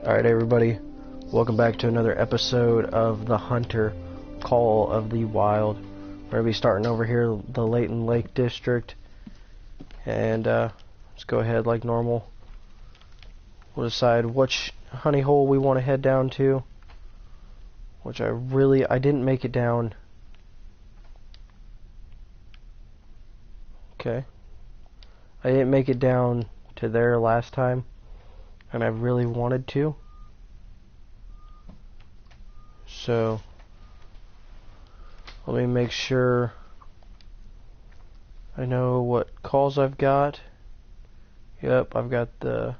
Alright everybody, welcome back to another episode of The Hunter, Call of the Wild. We're going to be starting over here, the Layton Lake District, and let's go ahead like normal. We'll decide which honey hole we want to head down to, which I didn't make it down. Okay. I didn't make it down to there last time, and I really wanted to. So, let me make sure I know what calls I've got. Yep, I've got the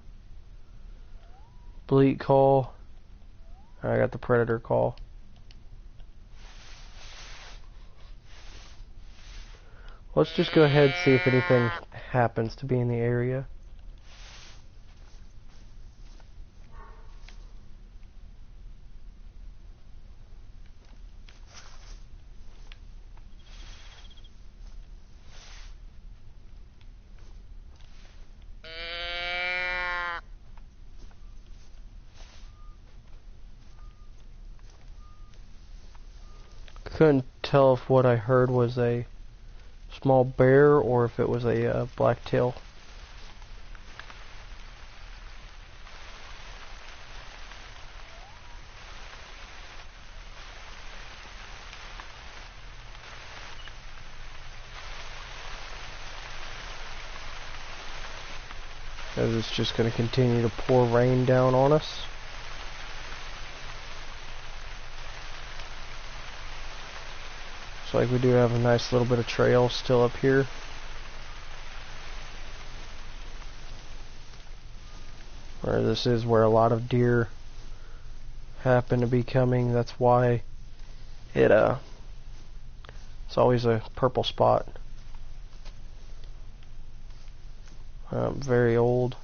bleat call, and I got the predator call. Let's just go ahead and see if anything happens to be in the area. Couldn't tell if what I heard was a small bear or if it was a blacktail. Because it's just going to continue to pour rain down on us. Looks like we do have a nice little bit of trail still up here. Where this is where a lot of deer happen to be coming. That's why it's always a purple spot. Very old.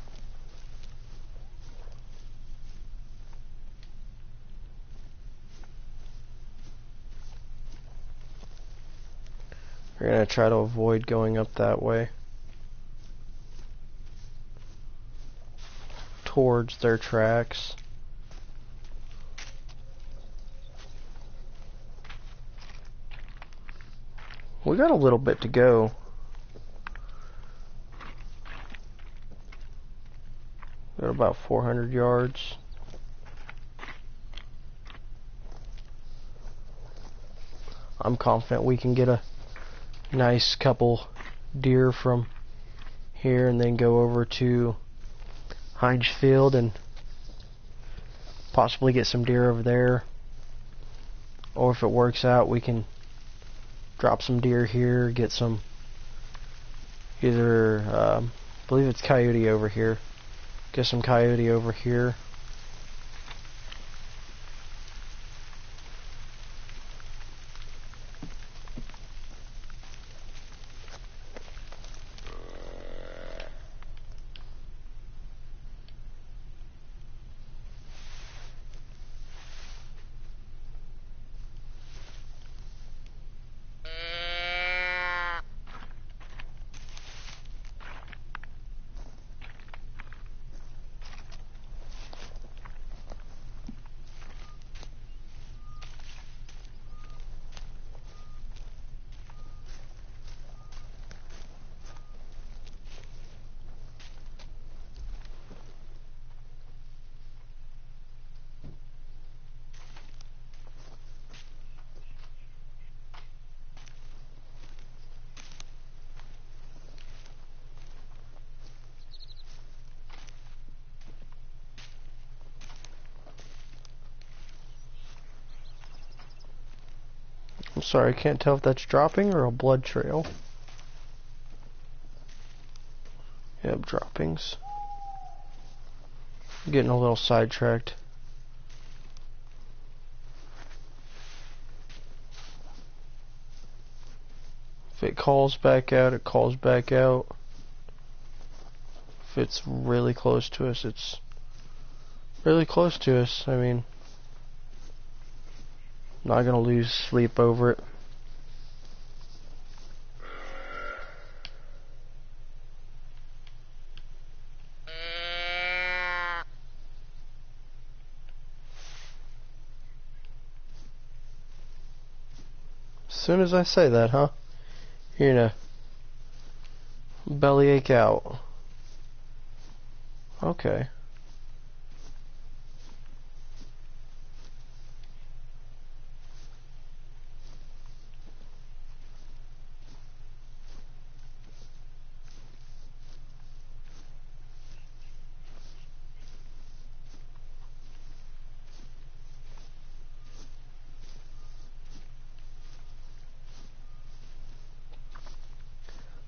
We're going to try to avoid going up that way towards their tracks. We got a little bit to go. Got about 400 yards. I'm confident we can get a nice couple deer from here and then go over to Heinz Field and possibly get some deer over there. Or if it works out, we can drop some deer here, get some either I believe it's coyote over here. Get some coyote over here. I'm sorry, I can't tell if that's dropping or a blood trail. Yep, droppings. Getting a little sidetracked. If it calls back out, it calls back out. If it's really close to us, it's really close to us. I mean, not gonna lose sleep over it. soon as I say that, huh? You're gonna bellyache out. Okay.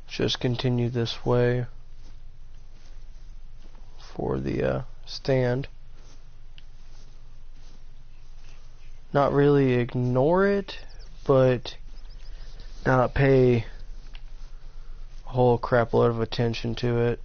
Just continue this way for the stand. Not really ignore it, but not pay a whole crap load of attention to it.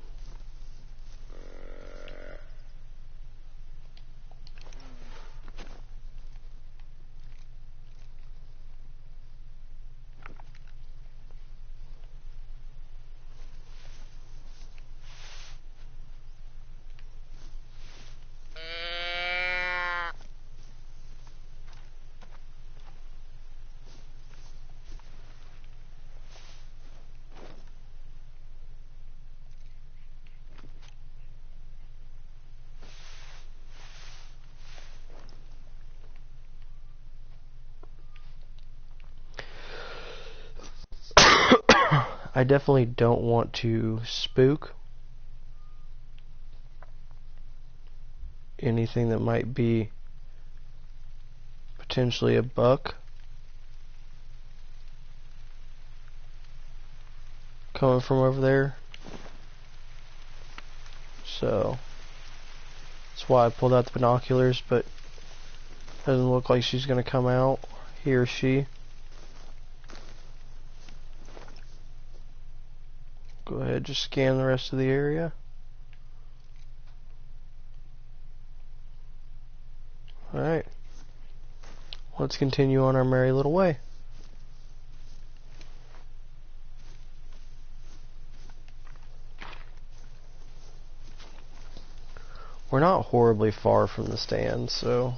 I definitely don't want to spook anything that might be potentially a buck coming from over there. So that's why I pulled out the binoculars, but doesn't look like she's gonna come out, he or she. Go ahead, just scan the rest of the area. Alright. Let's continue on our merry little way. We're not horribly far from the stand, so...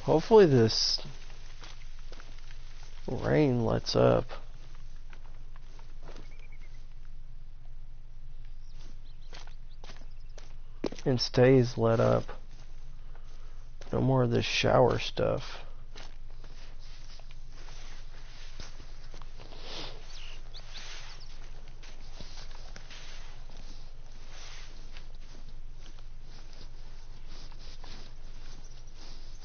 Hopefully this rain lets up. And stays let up. No more of this shower stuff.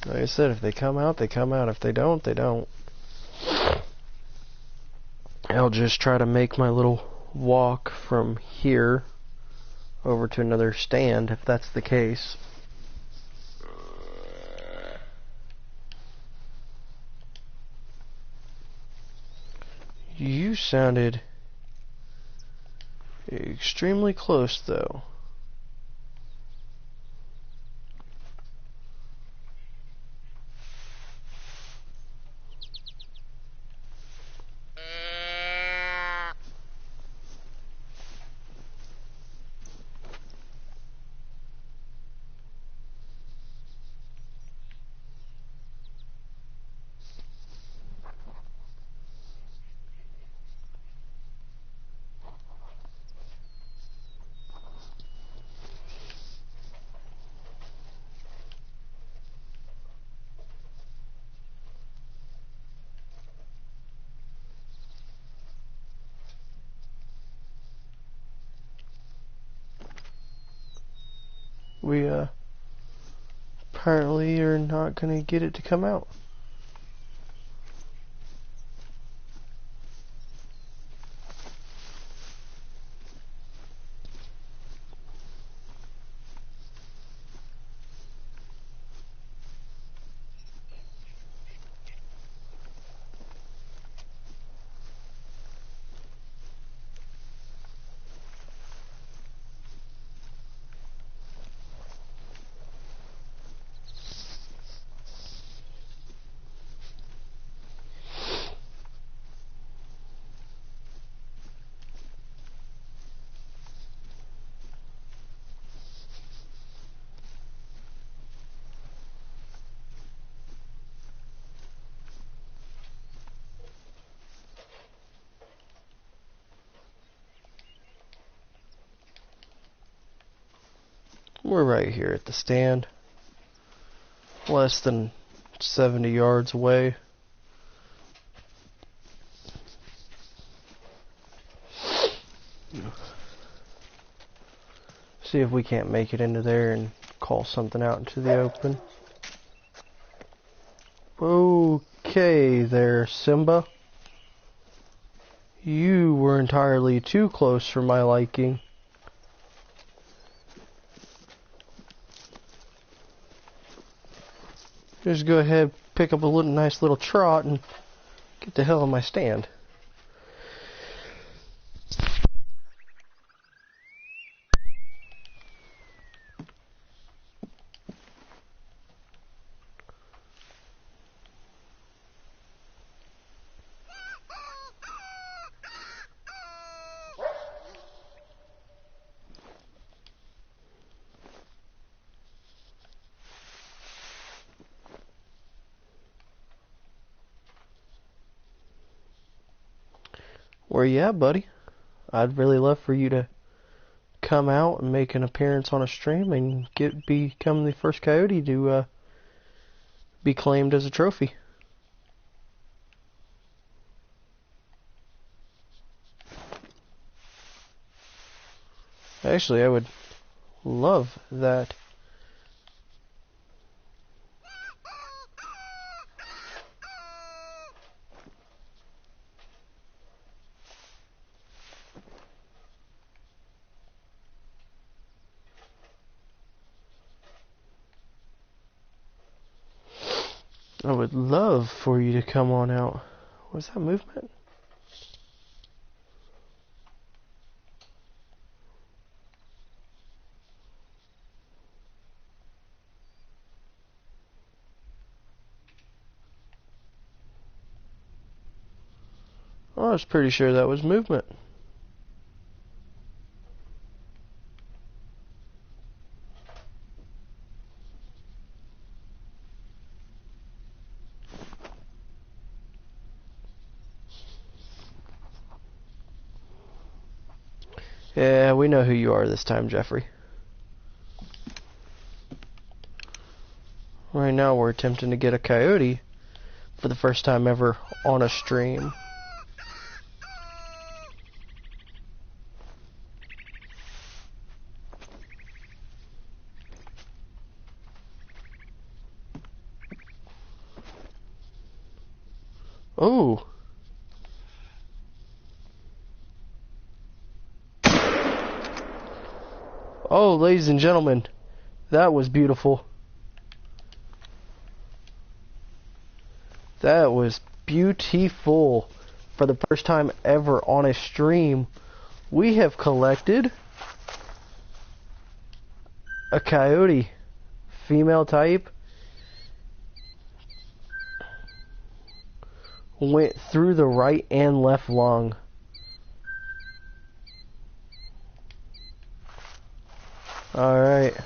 Like I said, if they come out, they come out. If they don't, they don't. I'll just try to make my little walk from here over to another stand, if that's the case. You sounded extremely close, though. We apparently are not gonna get it to come out. We're right here at the stand, less than 70 yards away. See if we can't make it into there and call something out into the open. Okay there, Simba. You were entirely too close for my liking. Just go ahead, pick up a nice little trot and get the hell on my stand. Where you at, buddy? I'd really love for you to come out and make an appearance on a stream and become the first coyote to be claimed as a trophy. Actually, I would love that. I would love for you to come on out. Was that movement? I was pretty sure that was movement. Yeah, we know who you are this time, Jeffrey. Right now we're attempting to get a coyote for the first time ever on a stream. Oh. Oh, ladies and gentlemen, that was beautiful. That was beautiful. For the first time ever on a stream, we have collected a coyote, female type. Went through the right and left lung. Alright.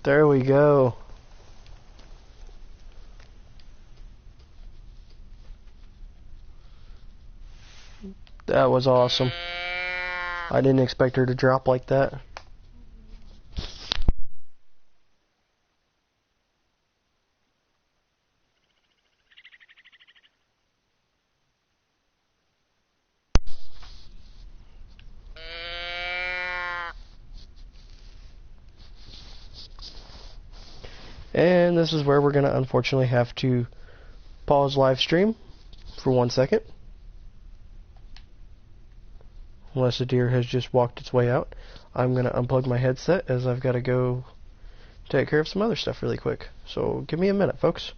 There we go. That was awesome. I didn't expect her to drop like that. And this is where we're going to unfortunately have to pause live stream for 1 second. Unless a deer has just walked its way out. I'm going to unplug my headset as I've got to go take care of some other stuff really quick. So give me a minute, folks.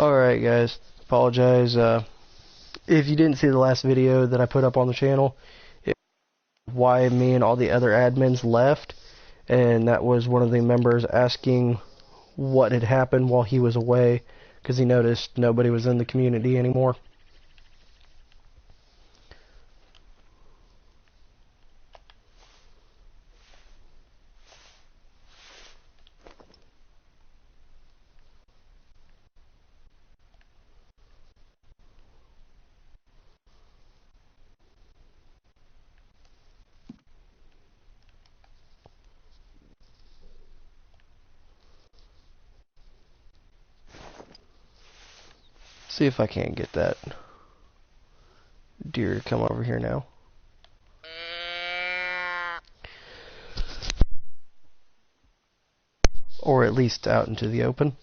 Alright guys, apologize if you didn't see the last video that I put up on the channel. It was why me and all the other admins left, and that was one of the members asking what had happened while he was away, because he noticed nobody was in the community anymore. See if I can't get that deer to come over here now. Or at least out into the open.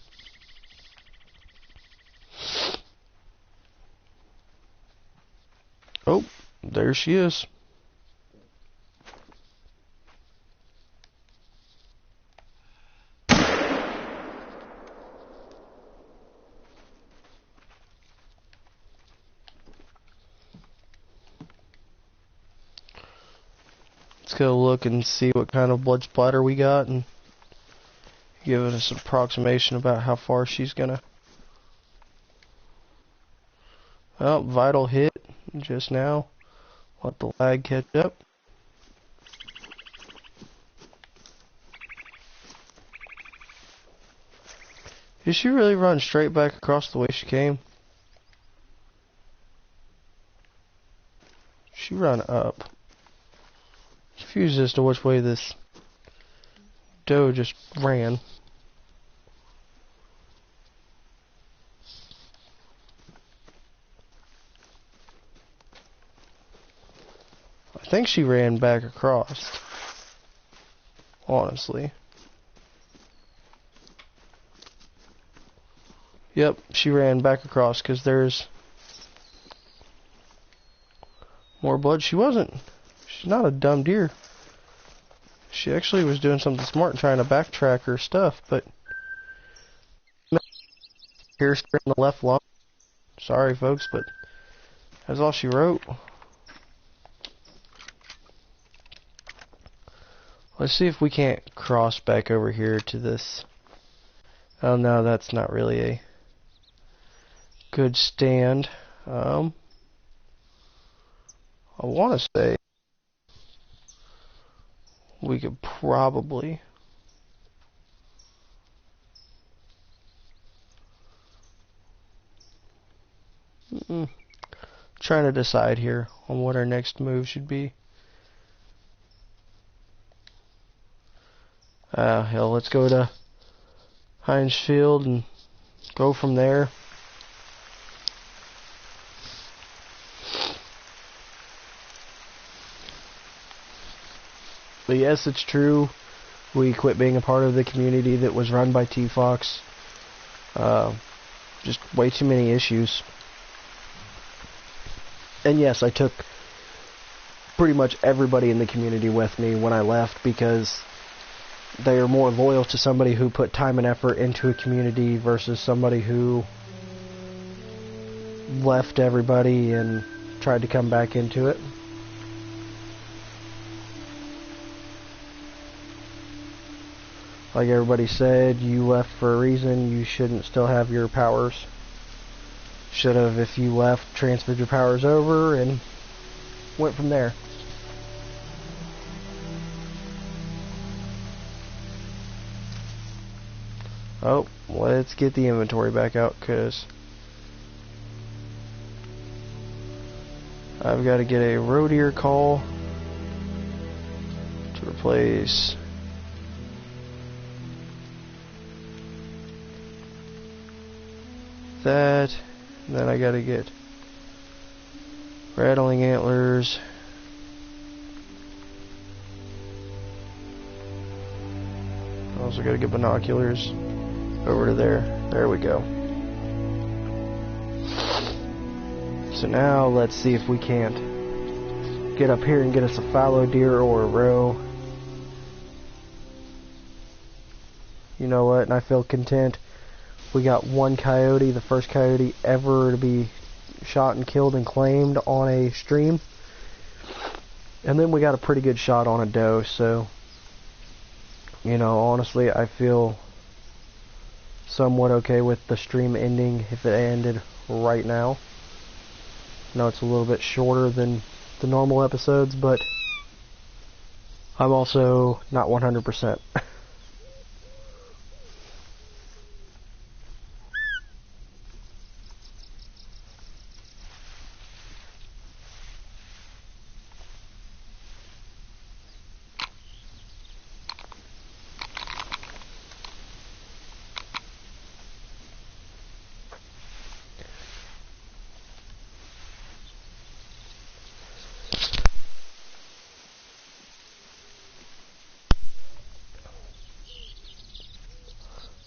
Oh, there she is. Let's go look and see what kind of blood splatter we got and give us an approximation about how far she's gonna. Oh, vital hit just now. Let the lag catch up. Did she really run straight back across the way she came? She ran up. Confused as to which way this doe just ran. I think she ran back across, honestly. Yep, she ran back across because there's more blood. She's not a dumb deer. She actually was doing something smart, trying to backtrack her stuff, but here's in the left lung. Sorry folks, but that's all she wrote. Let's see if we can't cross back over here to this. Oh no, that's not really a good stand. I want to say we could probably trying to decide here on what our next move should be. Hell, let's go to Heinz Field and go from there. But yes, it's true. We quit being a part of the community that was run by T-Fox. Just way too many issues. And yes, I took pretty much everybody in the community with me when I left because they are more loyal to somebody who put time and effort into a community versus somebody who left everybody and tried to come back into it. Like everybody said, you left for a reason. You shouldn't still have your powers. Should have, if you left, transferred your powers over and went from there. Oh, let's get the inventory back out, because I've got to get a roe deer call to replace that. And then I got to get rattling antlers. Also got to get binoculars over to there. There we go. So now let's see if we can't get up here and get us a fallow deer or a roe. You know what? And I feel content We got one coyote, the first coyote ever to be shot and killed and claimed on a stream. And then we got a pretty good shot on a doe, so, you know, honestly, I feel somewhat okay with the stream ending if it ended right now. I know it's a little bit shorter than the normal episodes, but I'm also not 100%.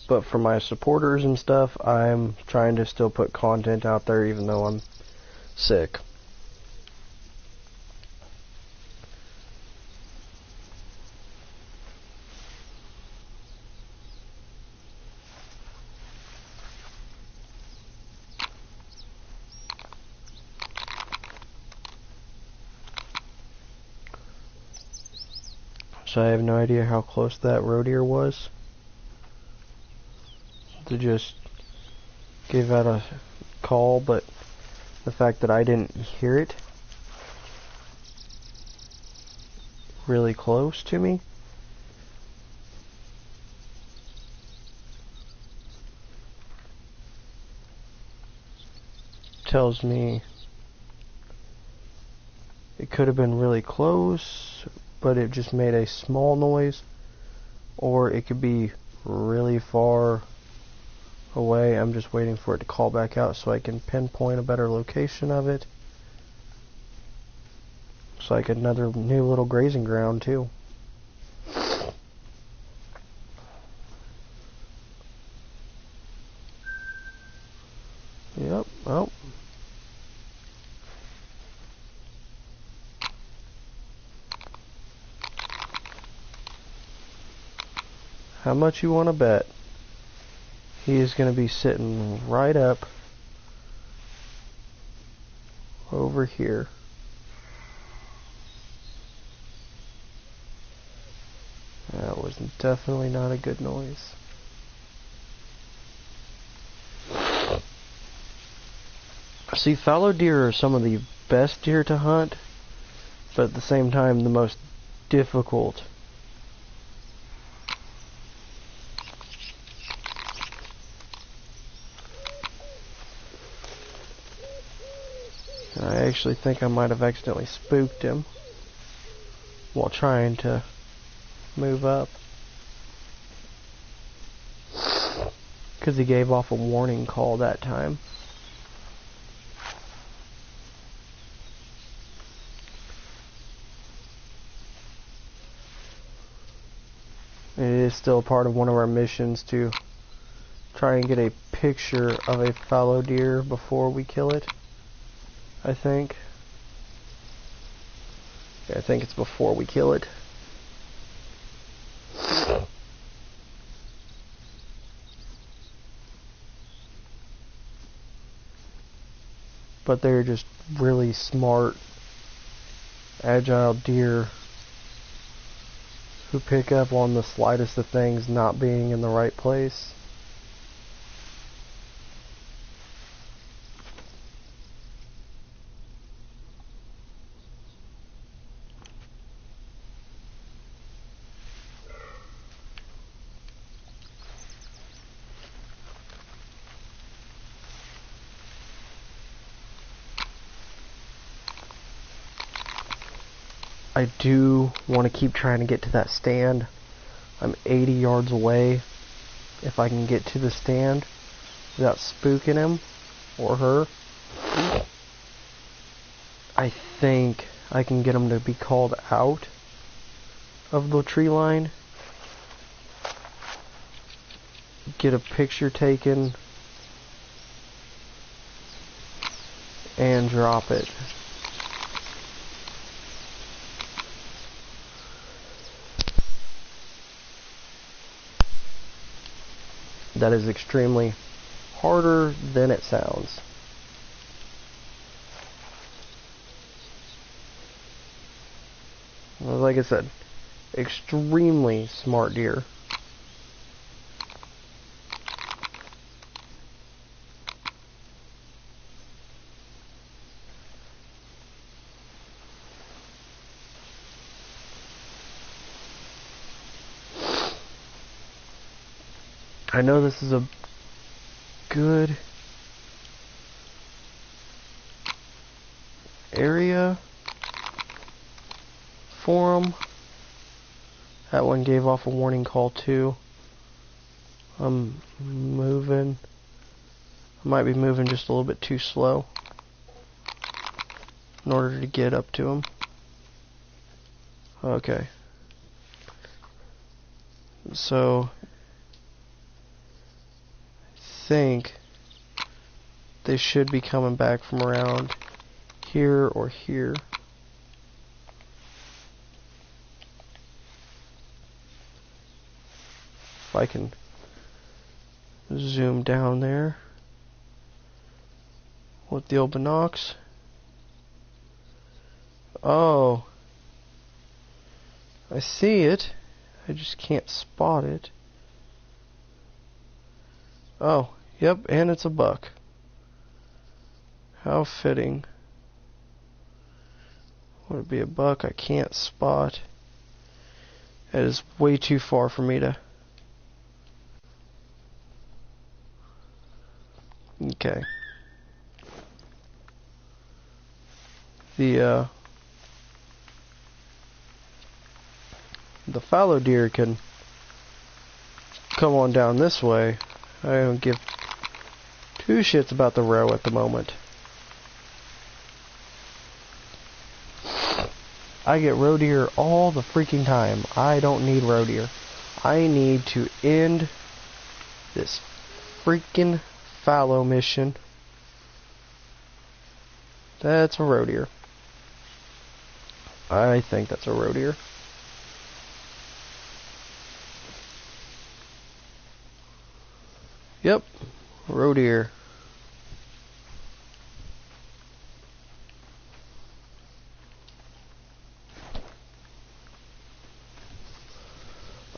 But for my supporters and stuff, I'm trying to still put content out there even though I'm sick. So I have no idea how close that roe deer was to just give out a call, but the fact that I didn't hear it really close to me tells me it could have been really close, but it just made a small noise, or it could be really far away. I'm just waiting for it to call back out so I can pinpoint a better location of it. It's like another new little grazing ground too. Yep, well. How much you want to bet? He is going to be sitting right up over here. That was definitely not a good noise. See, fallow deer are some of the best deer to hunt, but at the same time the most difficult. I actually think I might have accidentally spooked him while trying to move up, because he gave off a warning call that time. It is still part of one of our missions to try and get a picture of a fallow deer before we kill it, I think. Yeah, I think it's before we kill it. But they're just really smart, agile deer who pick up on the slightest of things not being in the right place. I do want to keep trying to get to that stand. I'm 80 yards away. If I can get to the stand without spooking him or her, I think I can get him to be called out of the tree line, get a picture taken, and drop it. That is extremely harder than it sounds. Like I said, extremely smart deer. I know this is a good area for them. That one gave off a warning call too. I'm moving. I might be moving just a little bit too slow in order to get up to him. Okay. So I think they should be coming back from around here or here. If I can zoom down there with the old binocs. Oh, I see it. I just can't spot it. Oh, yep, and it's a buck. How fitting. Would it be a buck I can't spot? That is way too far for me to... Okay. The fallow deer can come on down this way. I don't give two shits about the roe at the moment. I get roe deer all the freaking time. I don't need roe deer. I need to end this freaking fallow mission. That's a roe deer. I think that's a roe deer. Yep, roe deer.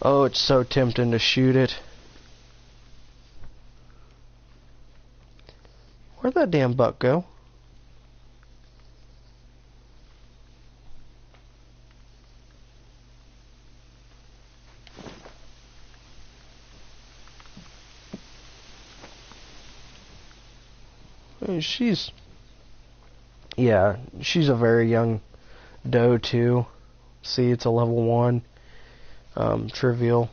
Oh, it's so tempting to shoot it. Where'd that damn buck go? She's a very young doe too. See, it's a level 1 trivial.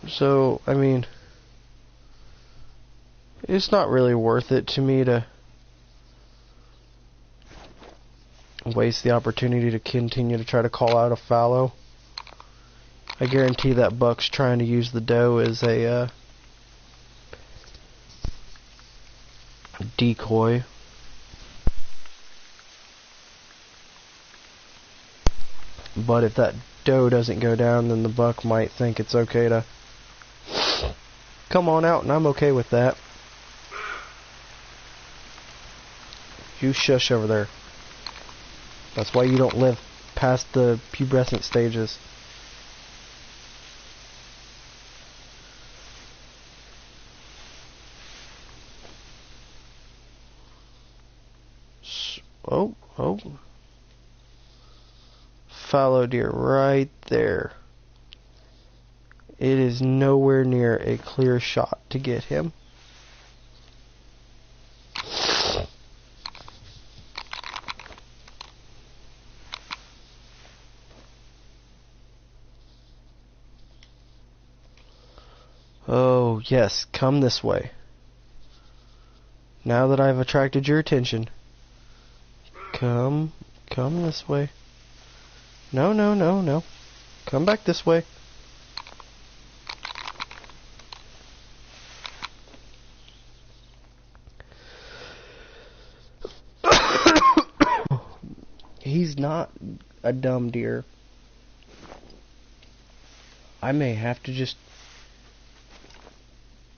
So, I mean, it's not really worth it to me to waste the opportunity to continue to try to call out a fallow. I guarantee that buck's trying to use the doe as a decoy. But if that doe doesn't go down, then the buck might think it's okay to come on out, and I'm okay with that. You shush over there. That's why you don't live past the pubescent stages. Oh. Fallow deer right there. It is nowhere near a clear shot to get him. Oh, yes, come this way. Now that I've attracted your attention. Come this way. No. Come back this way. He's not a dumb deer. I may have to just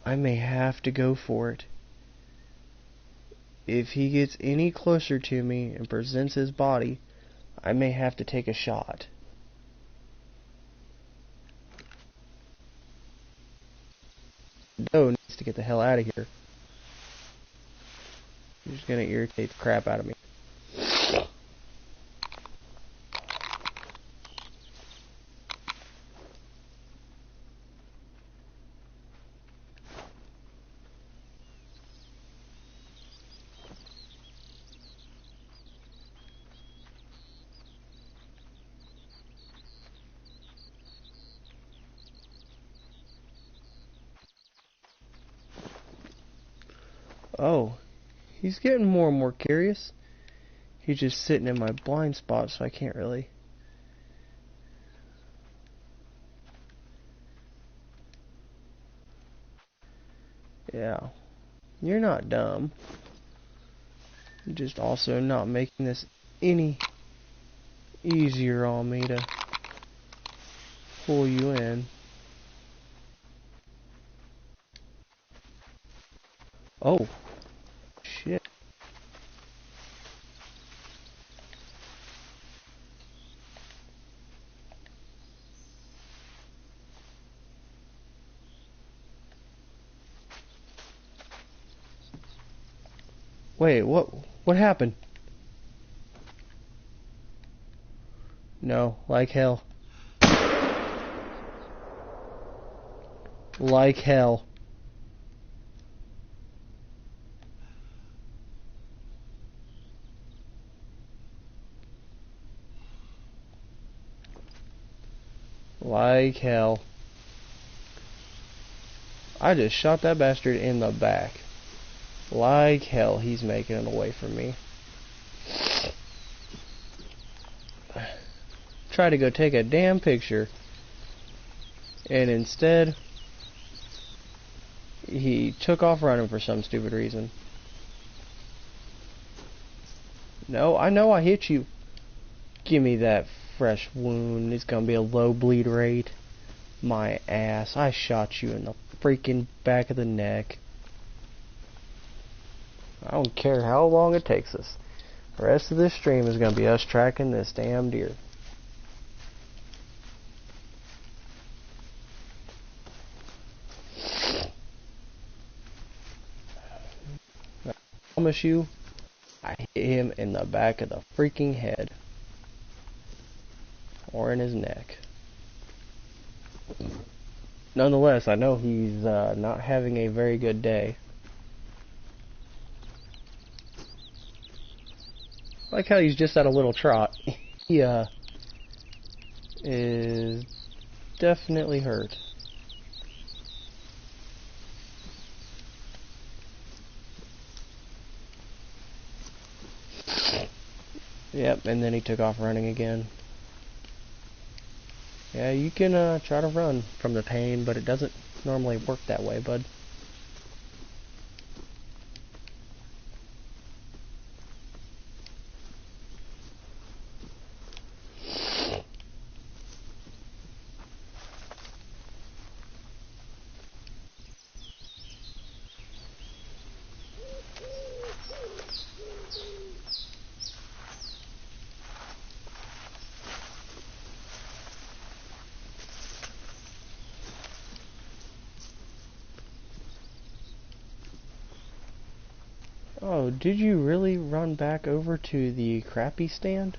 I may have to go for it. If he gets any closer to me and presents his body, I may have to take a shot. Doe needs to get the hell out of here. He's just gonna irritate the crap out of me. Oh, he's getting more and more curious. He's just sitting in my blind spot, so I can't really... Yeah. You're not dumb. You're just also not making this any easier on me to pull you in. Oh. Shit. Wait, what happened? No, like hell. Like hell. Like hell. I just shot that bastard in the back. Like hell, he's making it away from me. Try to go take a damn picture. And instead, he took off running for some stupid reason. No, I know I hit you. Give me that fresh wound. It's gonna be a low bleed rate. My ass. I shot you in the freaking back of the neck. I don't care how long it takes us. The rest of this stream is gonna be us tracking this damn deer. I promise you, I hit him in the back of the freaking head. Or in his neck. Nonetheless, I know he's not having a very good day. I like how he's just at a little trot. He is definitely hurt. Yep, and then he took off running again. Yeah, you can try to run from the pain, but it doesn't normally work that way, bud. Oh, did you really run back over to the crappie stand?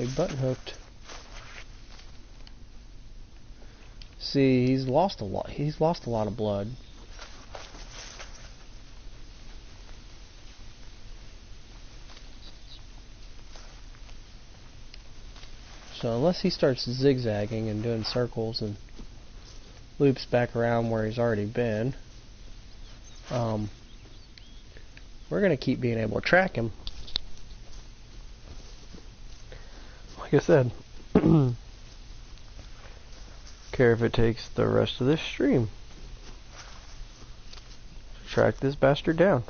my button hooked. See, he's lost a lot. He's lost a lot of blood. So unless he starts zigzagging and doing circles and loops back around where he's already been, we're going to keep being able to track him. Like I said, care if it takes the rest of this stream to track this bastard down.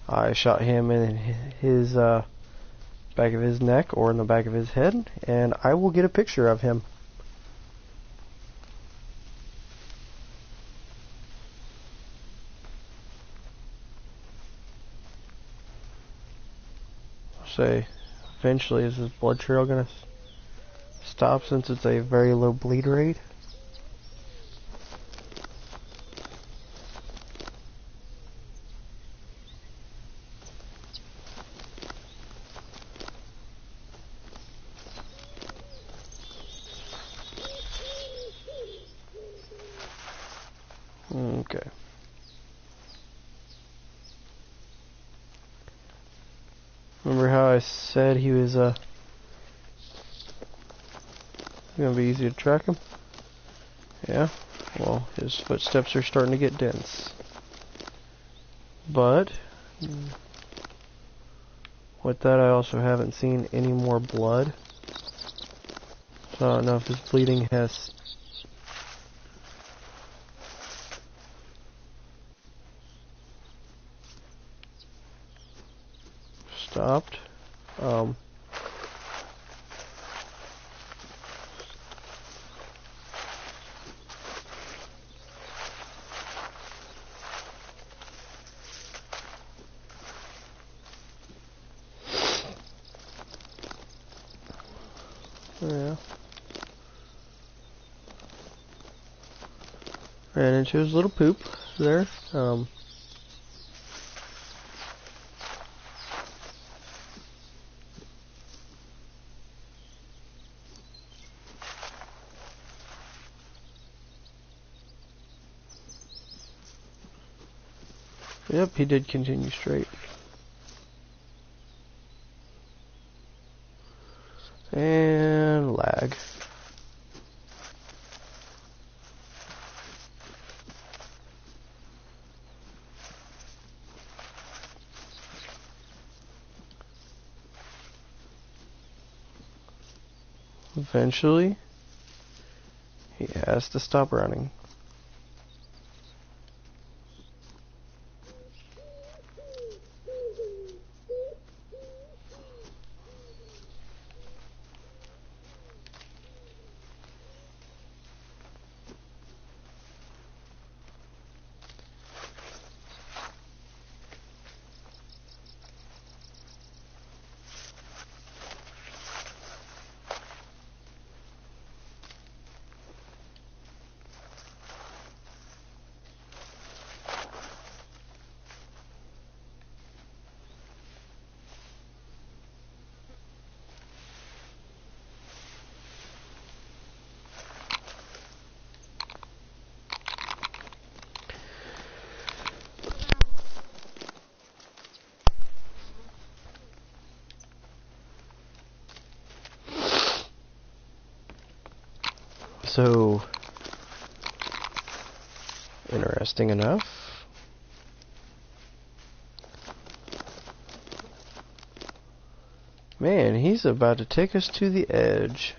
I shot him in his back of his neck or in the back of his head, and I will get a picture of him. Say, eventually, is his blood trail going to stop since it's a very low bleed rate? Okay. Remember how I said he was gonna be easy to track him? Yeah. Well, his footsteps are starting to get dense. But with that, I also haven't seen any more blood. So I don't know if his bleeding has stopped. Yeah. Ran into his little poop there. Yep, he did continue straight. And lag. Eventually, he has to stop running. So, interesting enough, man, he's about to take us to the edge.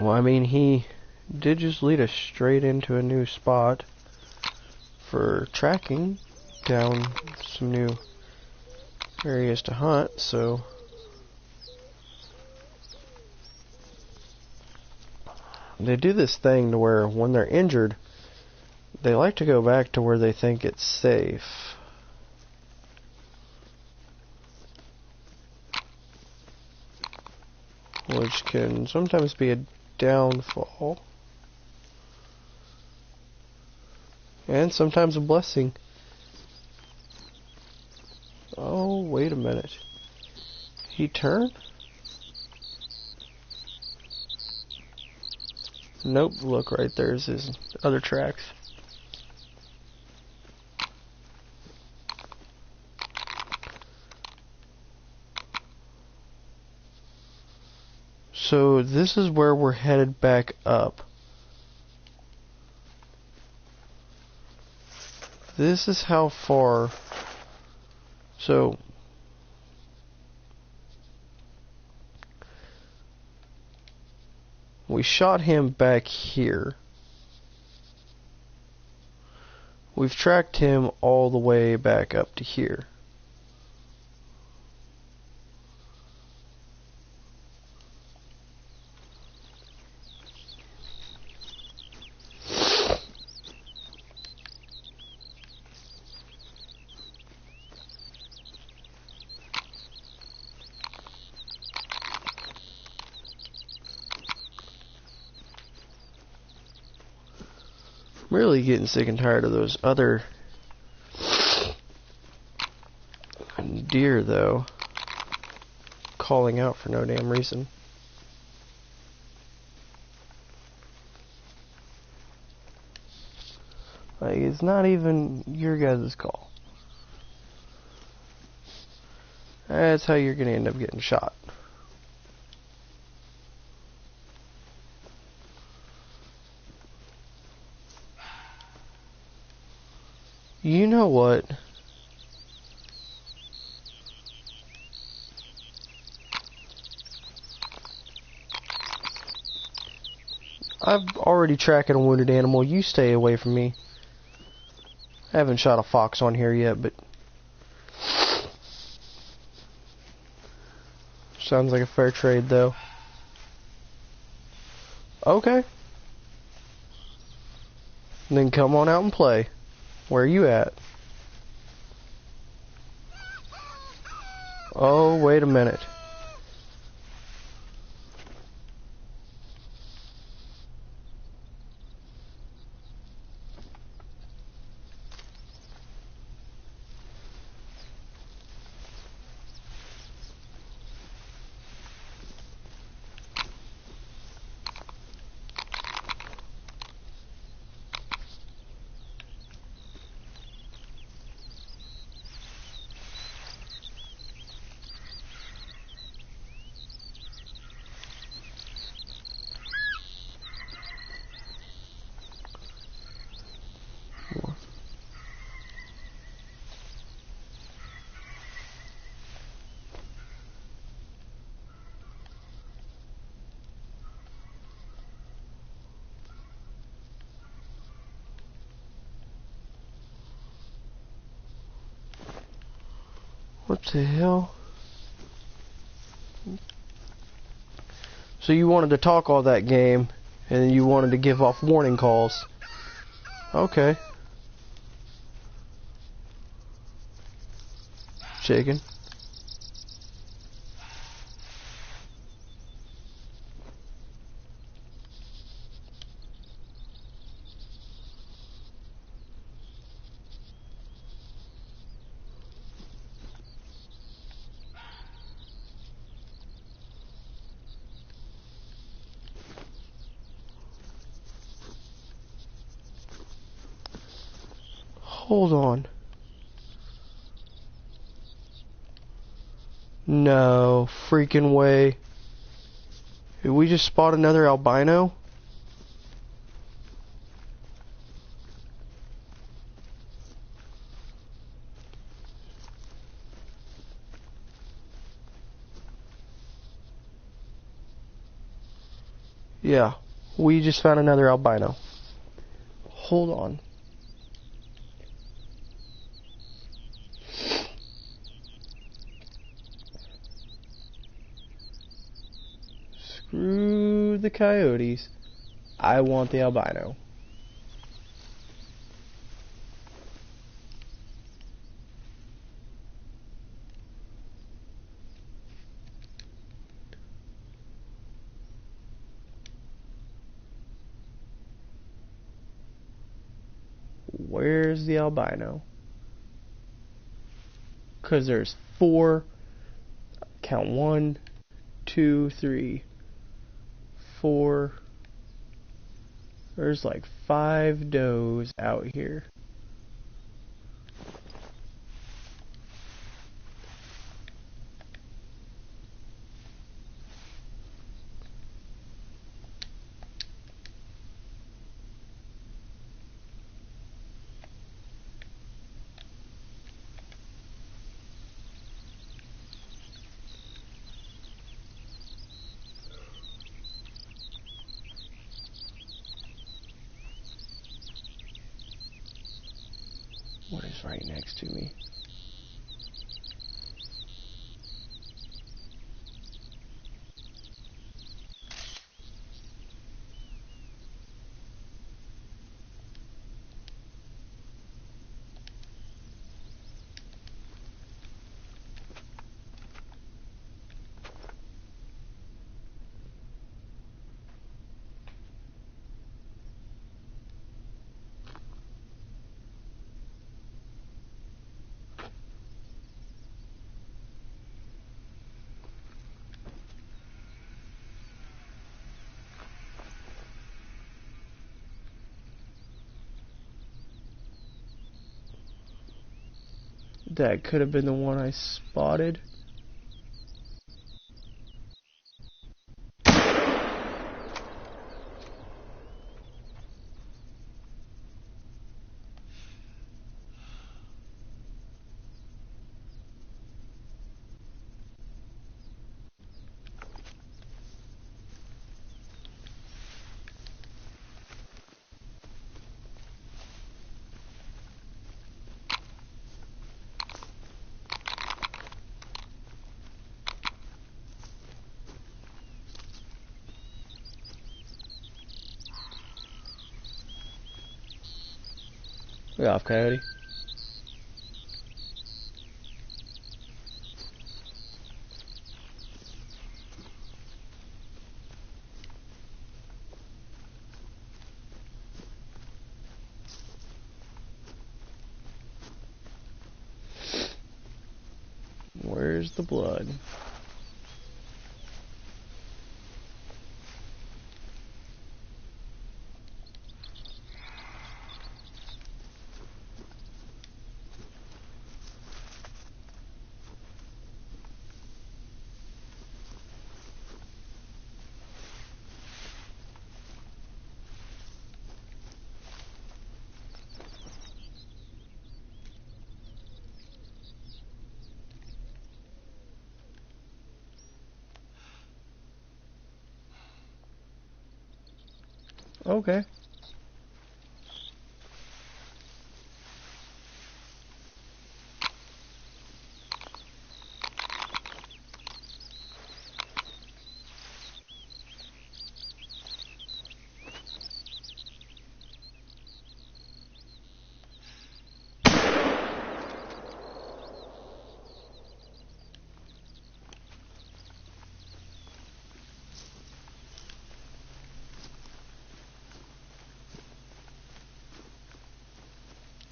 Well, I mean, he did just lead us straight into a new spot for tracking down some new areas to hunt, so they do this thing to where when they're injured, they like to go back to where they think it's safe. Which can sometimes be a downfall. And sometimes a blessing. Oh, wait a minute. He turned? Nope, look, right there's his other tracks. So this is where we're headed back up. This is how far. So we shot him back here. We've tracked him all the way back up to here. I'm really getting sick and tired of those other deer, though, calling out for no damn reason. Like, it's not even your guys' call. That's how you're gonna end up getting shot. You know what? I'm already tracking a wounded animal. You stay away from me. I haven't shot a fox on here yet, but sounds like a fair trade, though. Okay. Then come on out and play. Where are you at? Oh, wait a minute. What the hell? So you wanted to talk all that game, and you wanted to give off warning calls. Okay. Chicken. Hold on. No freaking way. Did we just spot another albino? Yeah, we just found another albino. Hold on. Screw the coyotes. I want the albino. Where's the albino? Because there's 4. Count 1, 2, 3, 4. There's like 5 does out here. What is right next to me? That could have been the one I spotted. Way off, coyote. Where's the blood? Okay.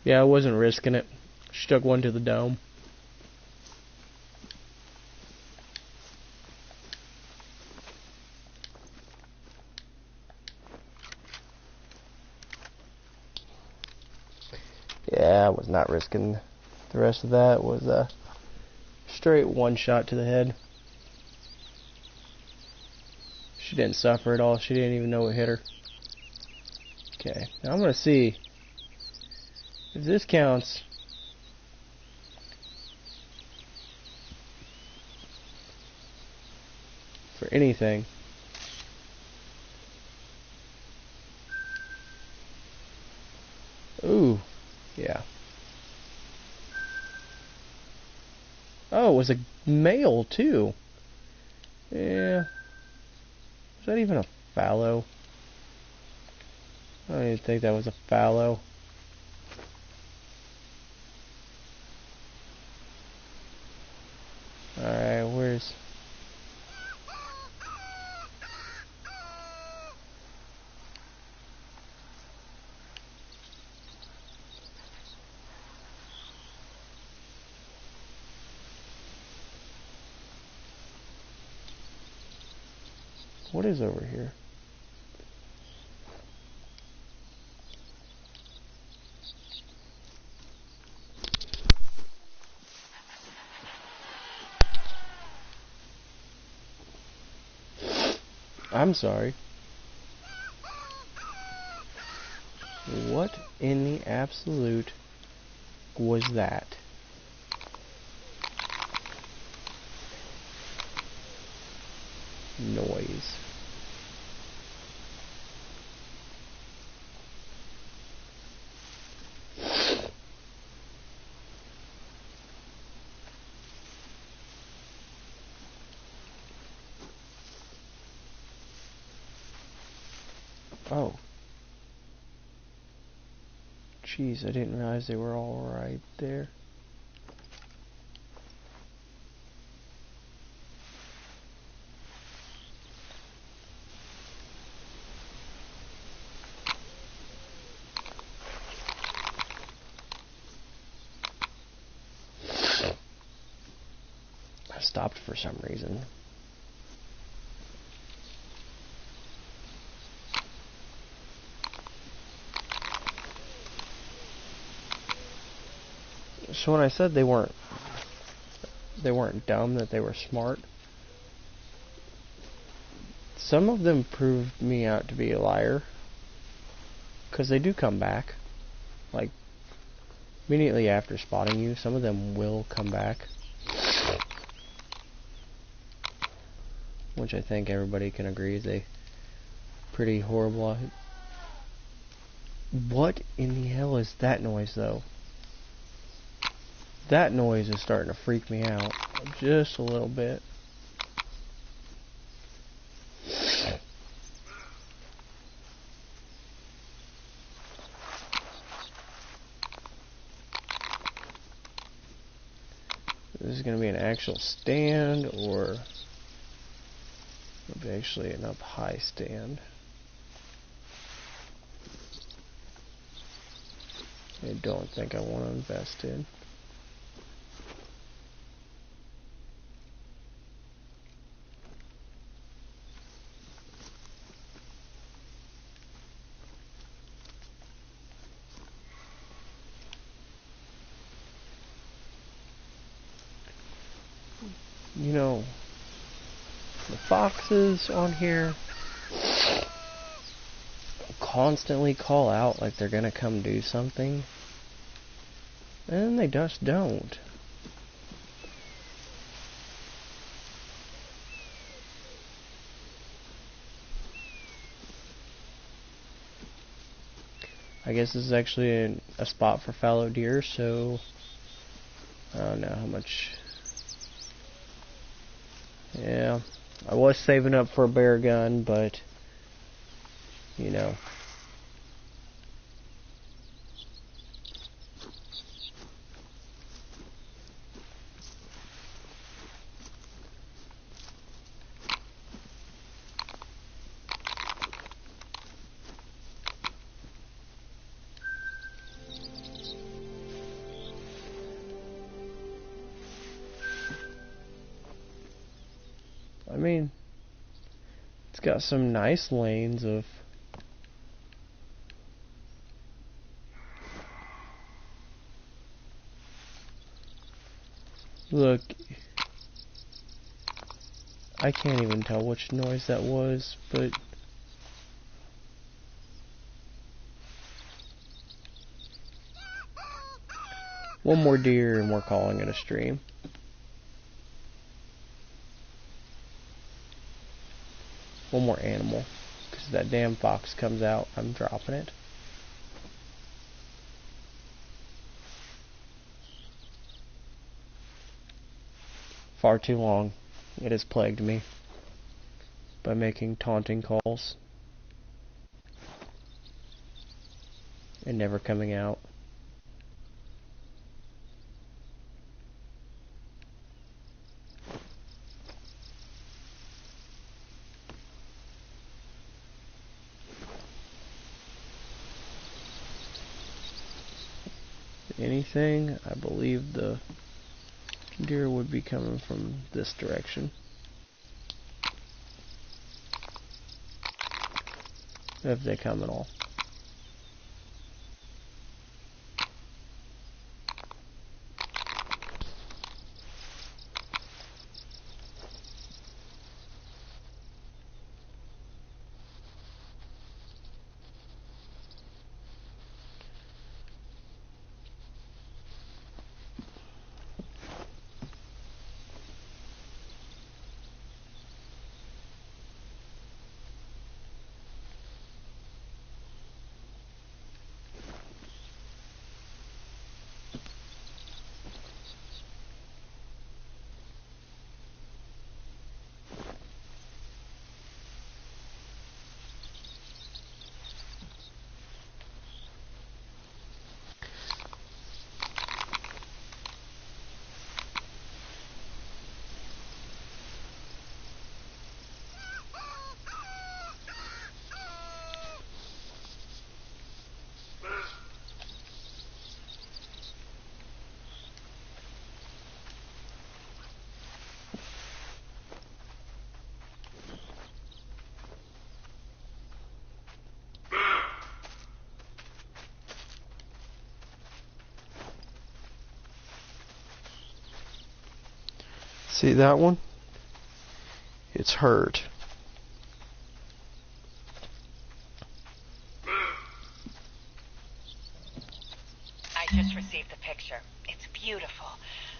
Yeah, I wasn't risking it. Stuck one to the dome. Yeah, I was not risking. The rest of that was a straight one shot to the head. She didn't suffer at all. She didn't even know it hit her. Okay, now I'm gonna see if this counts. For anything. Ooh, yeah. Oh, it was a male too. Yeah. Is that even a fallow? I don't even think that was a fallow. Alright, where's... What is over here? I'm sorry. What in the absolute was that? Noise. Oh. Jeez, I didn't realize they were all right there. I stopped for some reason. So when I said they weren't dumb, that they were smart, some of them proved me out to be a liar. Because they do come back. Like, immediately after spotting you, some of them will come back. Which I think everybody can agree is a pretty horrible... What in the hell is that noise, though? That noise is starting to freak me out. Just a little bit. This is going to be an actual stand, or maybe actually an up high stand. I don't think I want to invest in. You know, the foxes on here constantly call out like they're gonna come do something, and they just don't. I guess this is actually a spot for fallow deer, so I don't know how much. Yeah, I was saving up for a bear gun, but you know. I mean, it's got some nice lanes of... Look, I can't even tell which noise that was, but... One more deer and we're calling it a stream. One more animal. Because if that damn fox comes out, I'm dropping it. far too long. It has plagued me by making taunting calls and never coming out. Anything, I believe the deer would be coming from this direction. If they come at all. See that one? It's hurt. I just received the picture. It's beautiful.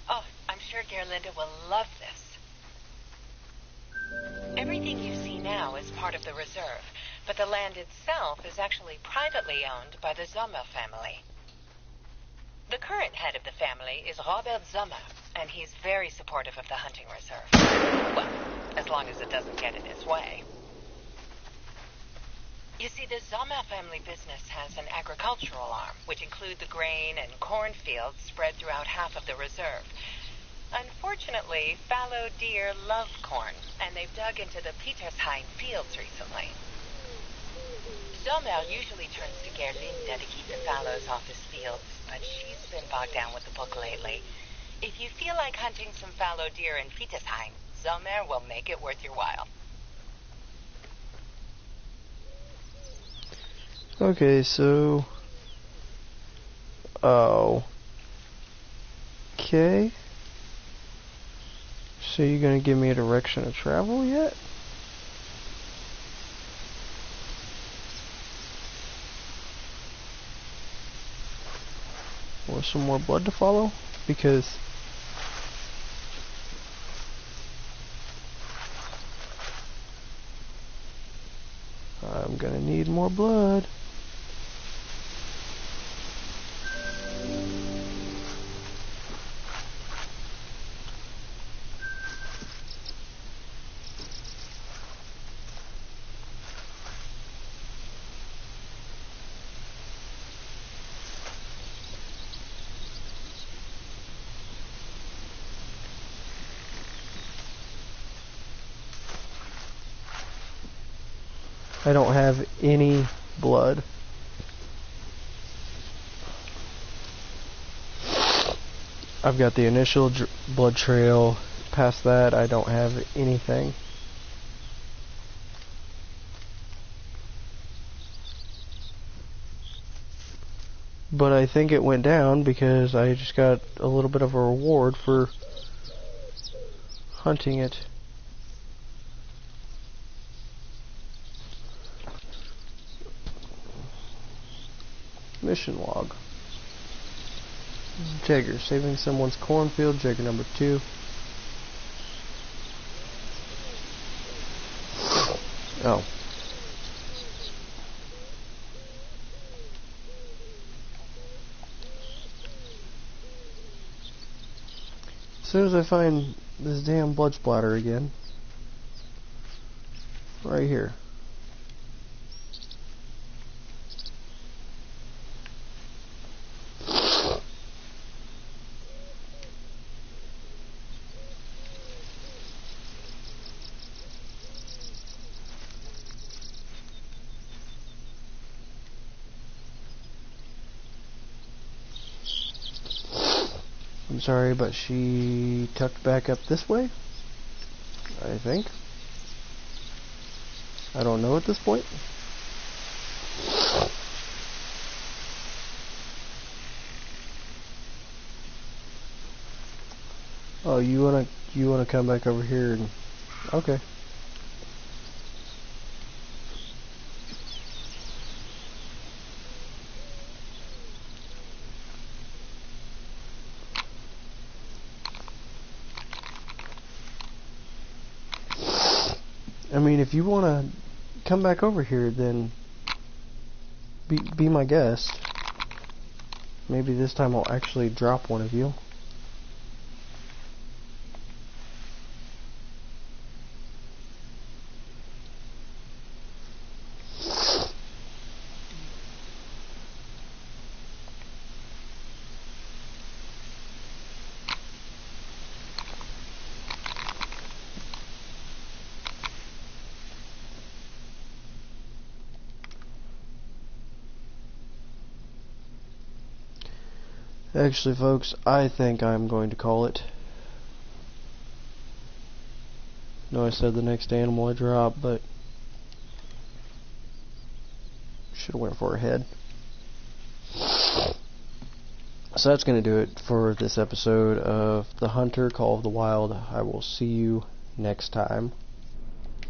Oh, I'm sure Gerlinda will love this. Everything you see now is part of the reserve, but the land itself is actually privately owned by the Sommer family. The current head of the family is Robert Sommer, and he's very supportive of the hunting reserve. Well, as long as it doesn't get in his way. You see, the Sommer family business has an agricultural arm, which include the grain and cornfields spread throughout half of the reserve. Unfortunately, fallow deer love corn, and they've dug into the Petersheim fields recently. Sommer usually turns to Gerlinda to keep the fallows off his fields, but she's been bogged down with the book lately. If you feel like hunting some fallow deer in Petersheim, Sommer will make it worth your while. Okay, so... Oh. Okay. So you're gonna give me a direction of travel yet? Or some more blood to follow? Because... I'm gonna need more blood. I don't have any blood. I've got the initial blood trail. Past that, I don't have anything. But I think it went down because I just got a little bit of a reward for hunting it. Mission log. Jagger, saving someone's cornfield, Jagger number 2. Oh. As soon as I find this damn blood splatter again. Right here. I'm sorry, but she tucked back up this way, I think. I don't know at this point. Oh, you wanna come back over here and okay. I mean, if you wanna come back over here, then be my guest. Maybe this time I'll actually drop one of you. Actually, folks, I think I'm going to call it. No, I said the next animal I drop, but should have went for a head. So that's going to do it for this episode of The Hunter, Call of the Wild. I will see you next time.